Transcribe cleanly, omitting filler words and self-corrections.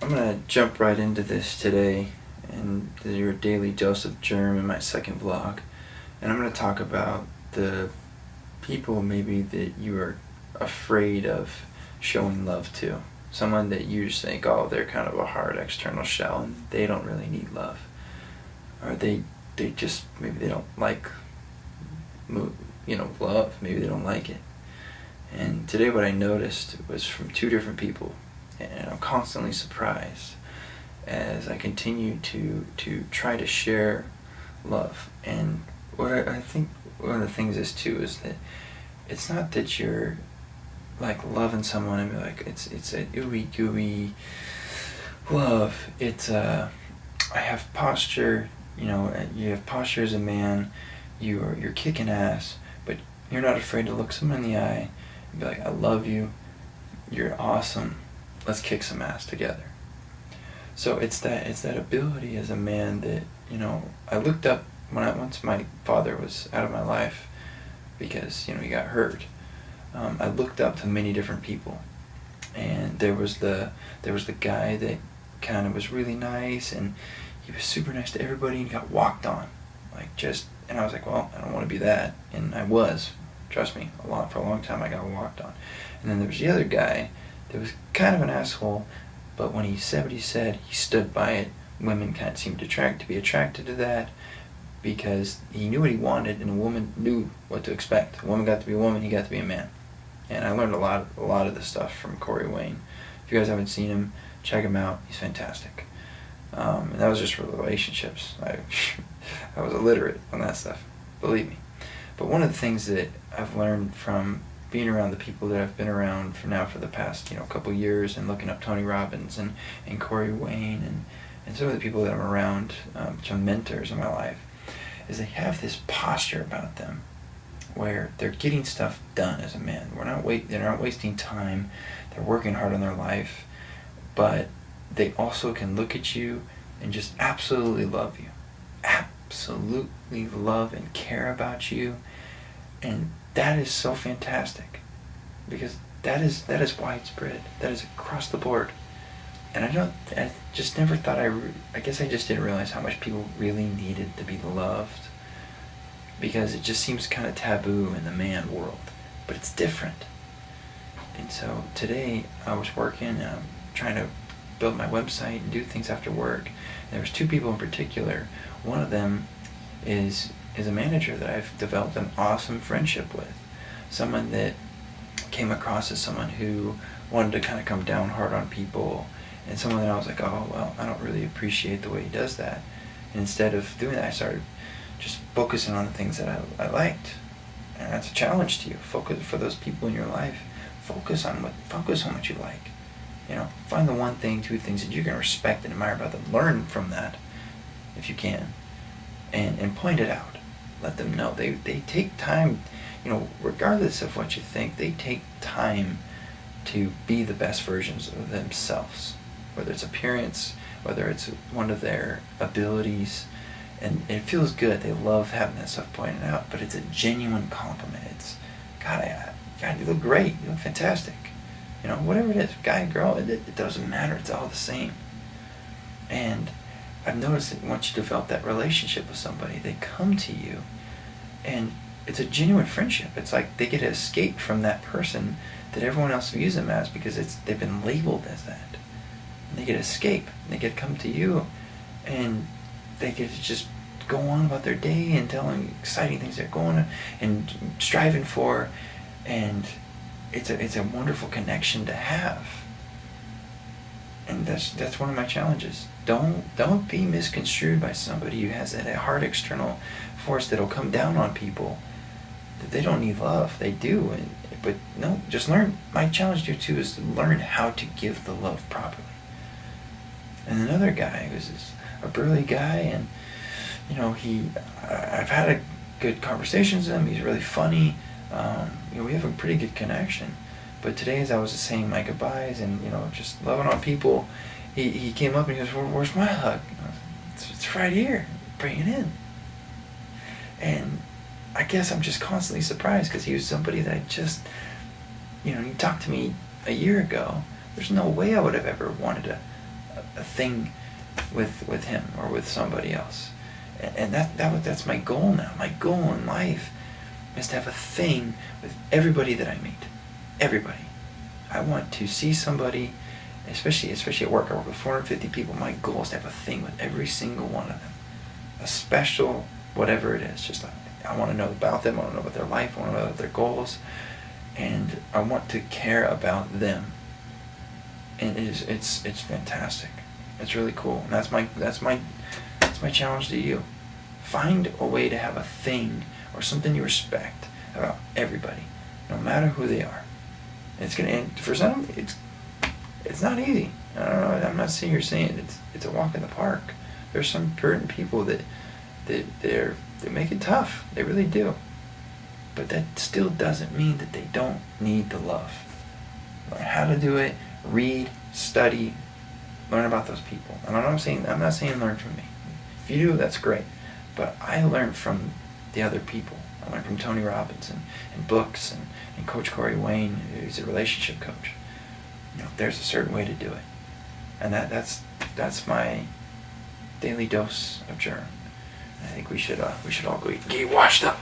I'm gonna jump right into this today, and your daily dose of germ in my second vlog, and I'm gonna talk about the people maybe that you are afraid of showing love to. Someone that you just think, oh, they're kind of a hard external shell, and they don't really need love, or they just maybe they don't like, love. Maybe they don't like it. And today, what I noticed was from two different people. And I'm constantly surprised as I continue to try to share love. And what I think one of the things is too is that it's not that you're like loving someone and be like it's a ooey gooey love. It's I have posture. You have posture as a man. You're kicking ass, but you're not afraid to look someone in the eye and be like, I love you. You're awesome. Let's kick some ass together. So it's that ability as a man that, I looked up once my father was out of my life because, he got hurt. I looked up to many different people, and there was the guy that kind of was really nice, and he was super nice to everybody, and he got walked on, and I was like, well, I don't want to be that, and I was, trust me, for a long time I got walked on. And then there was the other guy that was kind of an asshole, but when he said what he said, he stood by it. Women kind of seemed to be attracted to that because he knew what he wanted, and a woman knew what to expect. A woman got to be a woman, he got to be a man. And I learned a lot of this stuff from Corey Wayne. If you guys haven't seen him, check him out. He's fantastic. And that was just for relationships. I was illiterate on that stuff, believe me. But one of the things that I've learned from being around the people that I've been around for the past couple years, and looking up Tony Robbins and Corey Wayne and some of the people that I'm around, some mentors in my life, is they have this posture about them where they're getting stuff done as a man. They're not wasting time. They're working hard on their life, but they also can look at you and just absolutely love you, absolutely love and care about you, and that is so fantastic, because that is widespread. That is across the board. And I just never thought I guess I just didn't realize how much people really needed to be loved, because it just seems kind of taboo in the man world, but it's different. And so today I was working, trying to build my website and do things after work. And there was two people in particular. One of them is a manager that I've developed an awesome friendship with. Someone that came across as someone who wanted to kind of come down hard on people, and someone that I was like, oh, well, I don't really appreciate the way he does that. And instead of doing that, I started just focusing on the things that I liked. And that's a challenge to you. Focus for those people in your life. Focus on what you like. Find the one thing, two things that you can respect and admire about them. Learn from that, if you can, and point it out. Let them know. They take time, regardless of what you think, they take time to be the best versions of themselves, whether it's appearance, whether it's one of their abilities, and it feels good. They love having that stuff pointed out, but it's a genuine compliment. It's, God, you look great. You look fantastic. Whatever it is, guy, girl, it doesn't matter. It's all the same. And I've noticed that once you develop that relationship with somebody, they come to you, and it's a genuine friendship. It's like they get to escape from that person that everyone else views them as, because they've been labeled as that. And they get to escape, and they get to come to you, and they get to just go on about their day and tell them exciting things they're going and striving for, and it's a wonderful connection to have. And that's one of my challenges. Don't be misconstrued by somebody who has that hard external force that'll come down on people. That they don't need love. They do. But no, just learn. My challenge to you too is to learn how to give the love properly. And another guy who's a burly guy, and I've had good conversations with him. He's really funny. We have a pretty good connection. But today, as I was saying my goodbyes and just loving on people, he came up and he goes, "Where's my hug?" It's right here. Bring it in. And I guess I'm just constantly surprised, because he was somebody that I just, he talked to me a year ago. There's no way I would have ever wanted a thing with him or with somebody else. And that's my goal now. My goal in life is to have a thing with everybody that I meet. Everybody. I want to see somebody, especially at work. I work with 450 people. My goal is to have a thing with every single one of them. A special whatever it is. Just I want to know about them. I want to know about their life. I want to know about their goals. And I want to care about them. And it's fantastic. It's really cool. And that's my challenge to you. Find a way to have a thing or something you respect about everybody, no matter who they are. It's gonna end for some. It's not easy. I don't know. I'm not sitting here saying it's a walk in the park. There's some certain people that they make it tough. They really do. But that still doesn't mean that they don't need the love. Learn how to do it. Read, study, learn about those people. And I'm not saying learn from me. If you do, that's great. But I learned from the other people. I learned from Tony Robbins and books and Coach Corey Wayne, who's a relationship coach. There's a certain way to do it. And that's my daily dose of Jerm. I think we should all go get washed up.